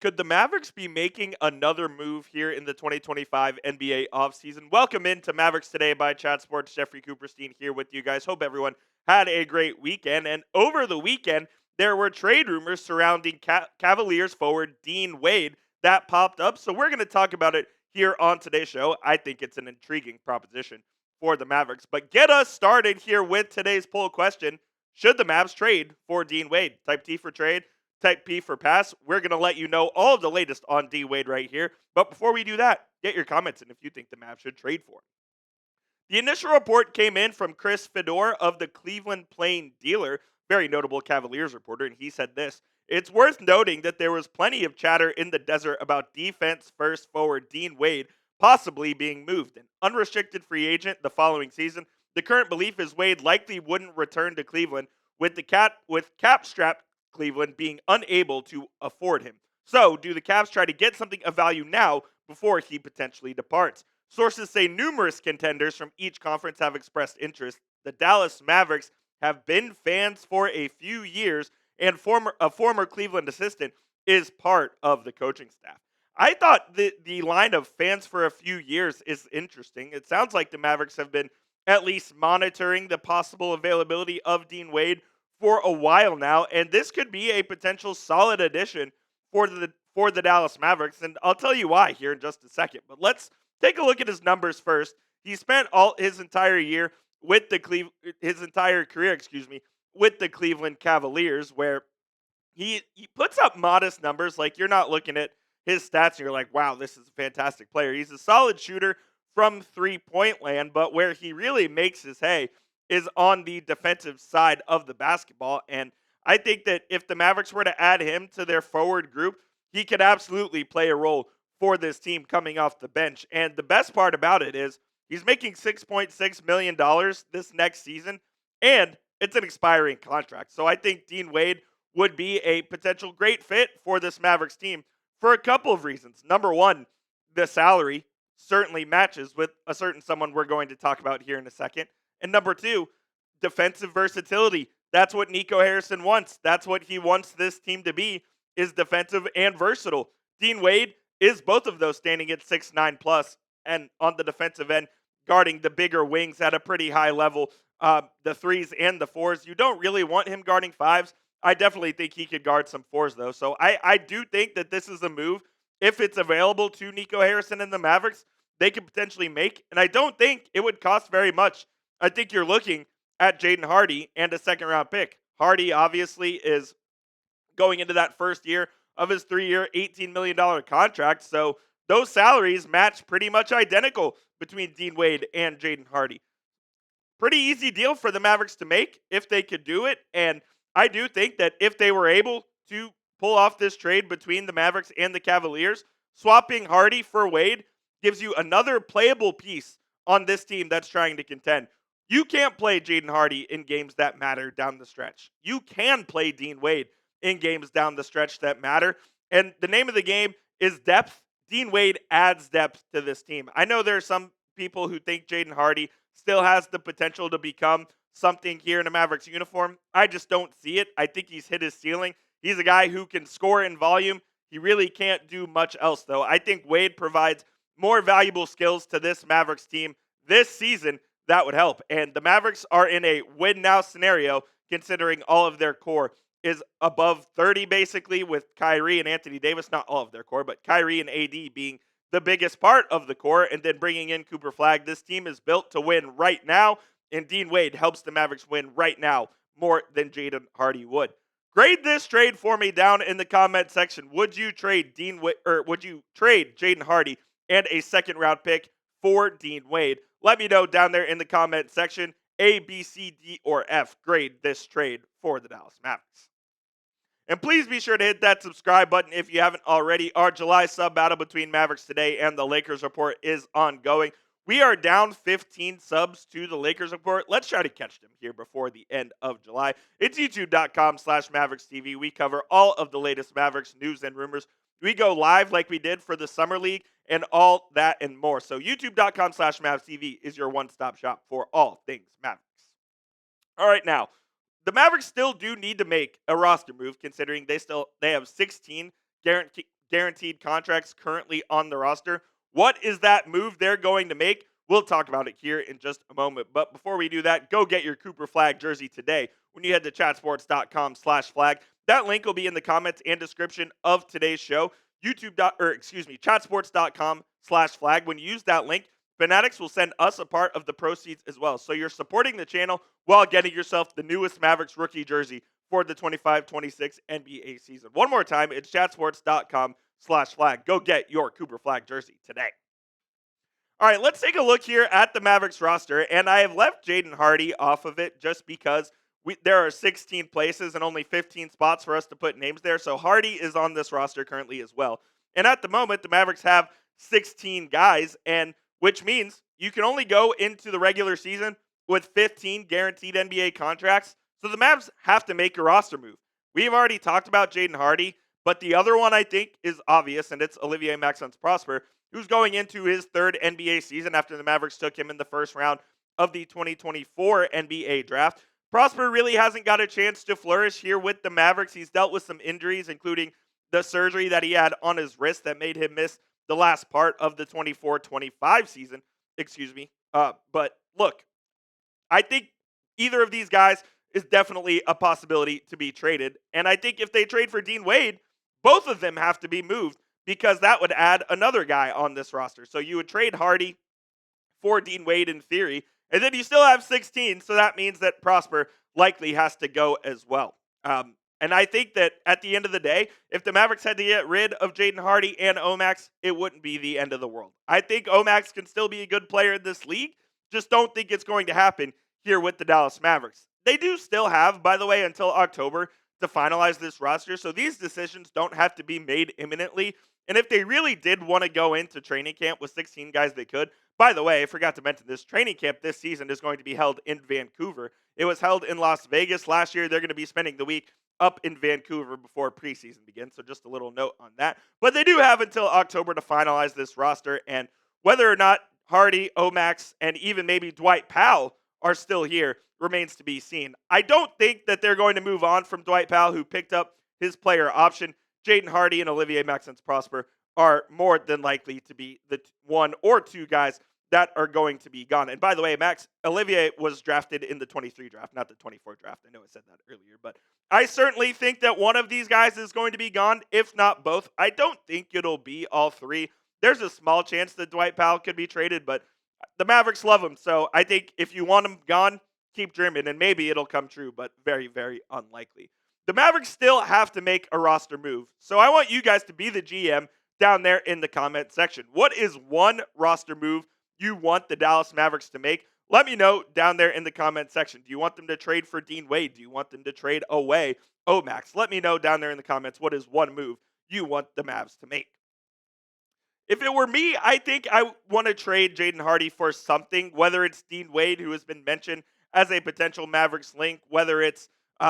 Could the Mavericks be making another move here in the 2025 NBA offseason? Welcome into Mavericks Today by Chat Sports. Jeffrey Cooperstein here with you guys. Hope everyone had a great weekend. And over the weekend, there were trade rumors surrounding Cavaliers forward Dean Wade that popped up. So we're going to talk about it here on today's show. I think it's an intriguing proposition for the Mavericks. But get us started here with today's poll question. Should the Mavs trade for Dean Wade? Type T for trade. Type P for pass. We're going to let you know all of the latest on D Wade right here. But before we do that, get your comments in if you think the Mavs should trade for him. The initial report came in from Chris Fedor of the Cleveland Plain Dealer, very notable Cavaliers reporter, and he said this: "It's worth noting that there was plenty of chatter in the desert about defense first forward Dean Wade possibly being moved. An unrestricted free agent the following season, the current belief is Wade likely wouldn't return to Cleveland with cap strapped Cleveland being unable to afford him. So, do the Cavs try to get something of value now before he potentially departs? Sources say numerous contenders from each conference have expressed interest. The Dallas Mavericks have been fans for a few years, and a former Cleveland assistant is part of the coaching staff." I thought the line of fans for a few years is interesting. It sounds like the Mavericks have been at least monitoring the possible availability of Dean Wade for a while now, and this could be a potential solid addition for the Dallas Mavericks, and I'll tell you why here in just a second. But let's take a look at his numbers first. He spent all his entire year with his entire career, with the Cleveland Cavaliers, where he puts up modest numbers. Like, you're not looking at his stats and you're like, wow, this is a fantastic player. He's a solid shooter from 3-point land, but where he really makes his hay is on the defensive side of the basketball. And I think that if the Mavericks were to add him to their forward group, he could absolutely play a role for this team coming off the bench. And the best part about it is he's making $6.6 million this next season, and it's an expiring contract. So I think Dean Wade would be a potential great fit for this Mavericks team for a couple of reasons. Number one, the salary certainly matches with a certain someone we're going to talk about here in a second. And number two, defensive versatility. That's what Nico Harrison wants. That's what he wants this team to be, is defensive and versatile. Dean Wade is both of those, standing at 6'9 plus, and on the defensive end, guarding the bigger wings at a pretty high level, the threes and the fours. You don't really want him guarding fives. I definitely think he could guard some fours, though. So I do think that this is a move, if it's available to Nico Harrison and the Mavericks, they could potentially make. And I don't think it would cost very much. I think you're looking at Jaden Hardy and a second-round pick. Hardy obviously is going into that first year of his 3-year, $18 million contract. So those salaries match pretty much identical between Dean Wade and Jaden Hardy. Pretty easy deal for the Mavericks to make if they could do it. And I do think that if they were able to pull off this trade between the Mavericks and the Cavaliers, swapping Hardy for Wade gives you another playable piece on this team that's trying to contend. You can't play Jaden Hardy in games that matter down the stretch. You can play Dean Wade in games down the stretch that matter. And the name of the game is depth. Dean Wade adds depth to this team. I know there are some people who think Jaden Hardy still has the potential to become something here in a Mavericks uniform. I just don't see it. I think he's hit his ceiling. He's a guy who can score in volume. He really can't do much else, though. I think Wade provides more valuable skills to this Mavericks team this season that would help. And the Mavericks are in a win-now scenario, considering all of their core is above 30, basically, with Kyrie and Anthony Davis. Not all of their core, but Kyrie and AD being the biggest part of the core, and then bringing in Cooper Flagg. This team is built to win right now, and Dean Wade helps the Mavericks win right now more than Jaden Hardy would. Grade this trade for me down in the comment section. Would you trade would you trade Jaden Hardy and a second-round pick for Dean Wade? Let me know down there in the comment section. A, B, C, D, or F. Grade this trade for the Dallas Mavericks. And please be sure to hit that subscribe button if you haven't already. Our July sub battle between Mavericks Today and the Lakers Report is ongoing. We are down 15 subs to the Lakers Report. Let's try to catch them here before the end of July. It's youtube.com/MavericksTV. We cover all of the latest Mavericks news and rumors. We go live like we did for the Summer League and all that and more. So youtube.com/MavsTV is your one-stop shop for all things Mavericks. All right, now, the Mavericks still do need to make a roster move, considering they have 16 guaranteed contracts currently on the roster. What is that move they're going to make? We'll talk about it here in just a moment. But before we do that, go get your Cooper Flag jersey today when you head to chatsports.com/flag. That link will be in the comments and description of today's show. Chatsports.com/flag. When you use that link, Fanatics will send us a part of the proceeds as well. So you're supporting the channel while getting yourself the newest Mavericks rookie jersey for the 25-26 NBA season. One more time, it's chatsports.com/flag. Go get your Cooper Flag jersey today. All right, let's take a look here at the Mavericks roster, and I have left Jaden Hardy off of it just because there are 16 places and only 15 spots for us to put names there, so Hardy is on this roster currently as well. And at the moment, the Mavericks have 16 guys, and which means you can only go into the regular season with 15 guaranteed NBA contracts, so the Mavs have to make a roster move. We've already talked about Jaden Hardy, but the other one I think is obvious, and it's Olivier Maxence Prosper, who's going into his third NBA season after the Mavericks took him in the first round of the 2024 NBA draft. Prosper really hasn't got a chance to flourish here with the Mavericks. He's dealt with some injuries, including the surgery that he had on his wrist that made him miss the last part of the 24-25 season. But look, I think either of these guys is definitely a possibility to be traded. And I think if they trade for Dean Wade, both of them have to be moved, because that would add another guy on this roster. So you would trade Hardy for Dean Wade in theory, and then you still have 16, so that means that Prosper likely has to go as well. And I think that at the end of the day, if the Mavericks had to get rid of Jaden Hardy and Omax, it wouldn't be the end of the world. I think Omax can still be a good player in this league, just don't think it's going to happen here with the Dallas Mavericks. They do still have, by the way, until October to finalize this roster, so these decisions don't have to be made imminently. And if they really did want to go into training camp with 16 guys, they could. By the way, I forgot to mention this. Training camp this season is going to be held in Vancouver. It was held in Las Vegas last year. They're going to be spending the week up in Vancouver before preseason begins. So just a little note on that. But they do have until October to finalize this roster. And whether or not Hardy, Omax, and even maybe Dwight Powell are still here remains to be seen. I don't think that they're going to move on from Dwight Powell, who picked up his player option. Jaden Hardy and Olivier Maxence Prosper are more than likely to be the one or two guys that are going to be gone. And by the way, Olivier was drafted in the 23 draft, not the 24 draft. I know I said that earlier, but I certainly think that one of these guys is going to be gone, if not both. I don't think it'll be all three. There's a small chance that Dwight Powell could be traded, but the Mavericks love him. So I think if you want him gone, keep dreaming, and maybe it'll come true, but very, very unlikely. The Mavericks still have to make a roster move. So I want you guys to be the GM down there in the comment section. What is one roster move you want the Dallas Mavericks to make? Let me know down there in the comment section. Do you want them to trade for Dean Wade? Do you want them to trade away Omax? Let me know down there in the comments what is one move you want the Mavs to make. If it were me, I think I want to trade Jaden Hardy for something, whether it's Dean Wade, who has been mentioned as a potential Mavericks link, whether it's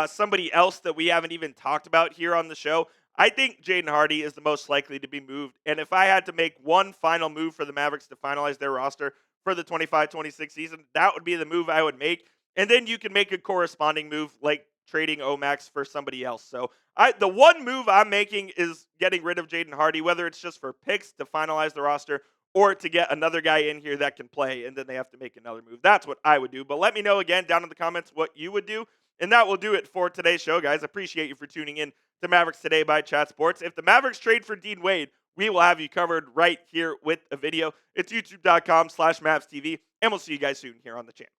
somebody else that we haven't even talked about here on the show. I think Jaden Hardy is the most likely to be moved. And if I had to make one final move for the Mavericks to finalize their roster for the 25-26 season, that would be the move I would make. And then you can make a corresponding move like trading Omax for somebody else. So the one move I'm making is getting rid of Jaden Hardy, whether it's just for picks to finalize the roster or to get another guy in here that can play, and then they have to make another move. That's what I would do. But let me know again down in the comments what you would do. And that will do it for today's show, guys. Appreciate you for tuning in to Mavericks Today by Chat Sports. If the Mavericks trade for Dean Wade, we will have you covered right here with a video. It's youtube.com/MavsTV, and we'll see you guys soon here on the channel.